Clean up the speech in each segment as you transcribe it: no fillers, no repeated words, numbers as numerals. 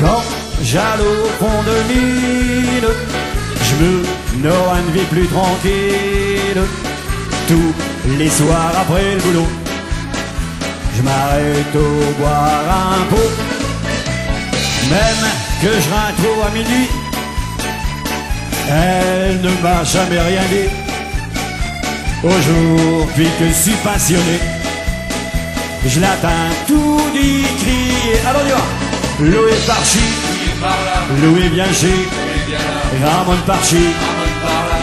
Quand j'allais au fond de l'île, je me n'aurai une vie plus tranquille. Tous les soirs après le boulot, je m'arrête au boire un pot. Même que je rentre trop à minuit, elle ne m'a jamais rien dit. Aujourd'hui que je suis passionné, je l'atteins tout dit crier. Alors on y va. Loué Parchi, Loué Bianchi, Ramon Parchi,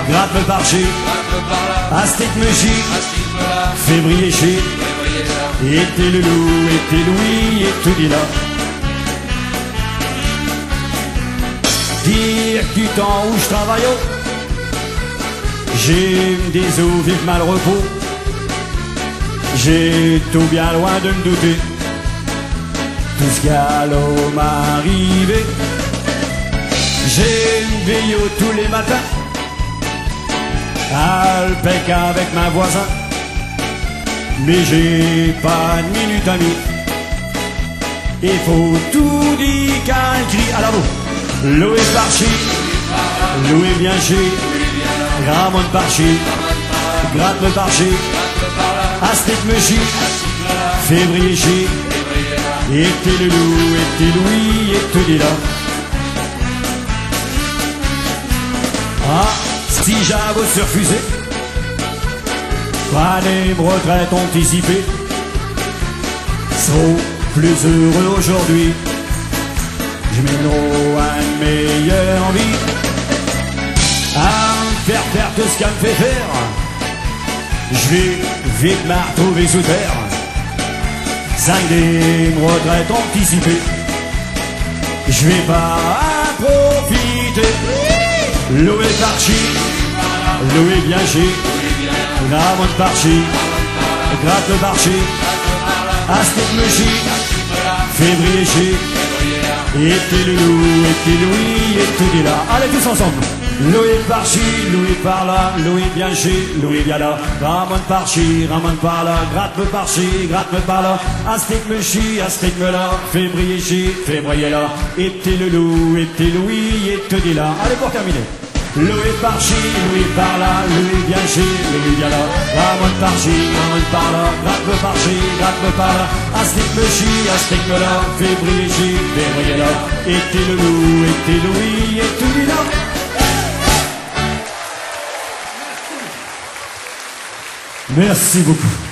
Grappe Parchi, Astic Mechi, Février Chi, était le loup, était Louis, et tout dit là. Dire du temps où je travaille, j'ai des eaux vives mal repos, j'ai tout bien loin de me douter. Tout ce galop m'arrivait, j'ai une veillot tous les matins, Alpec avec ma voisin, mais j'ai pas de minute amie. Il faut tout dire qu'un cri. Alors vous, Loué Parchi, Loué Bianchi, Ramon Parchi, Grappe Parchi, Astic Mechi, Février Chi, était le loup, était Louis, et tout dit là. Ah, si j'avais se refuser, prenez une retraite anticipée, seront plus heureux aujourd'hui. Je mènerai une meilleure vie, à me faire tout ce qu'elle me fait faire. Je vais vite me retrouver sous terre. 5 des retraites anticipées, je vais pas en profiter. Loué Parchi, Loué Bianchi, Ramon Parchi, Grappe Parchi, Astic Mechi, Février Chi, était le loup, était Louis, et tout dit là. Allez tous ensemble. Loué Parchi, Louis par là, Louis Bianchi, Louis bien là, Ramon Parchi, Ramon par là, Grappe Parchi, Grappe par là, Astic Mechi, Astic me là, Février Chi, Février là, était le loup, était Louis, et tout dit là. Allez pour terminer. Loué Parchi, Louis par là, Louis Bianchi, Louis bien là, Ramon Parchi, Ramon par là, Grappe Parchi, Grappe par là, Astic Mechi, Astic me là, Février Chi, Février là, était le loup, était Louis, et tout dit là. Merci beaucoup.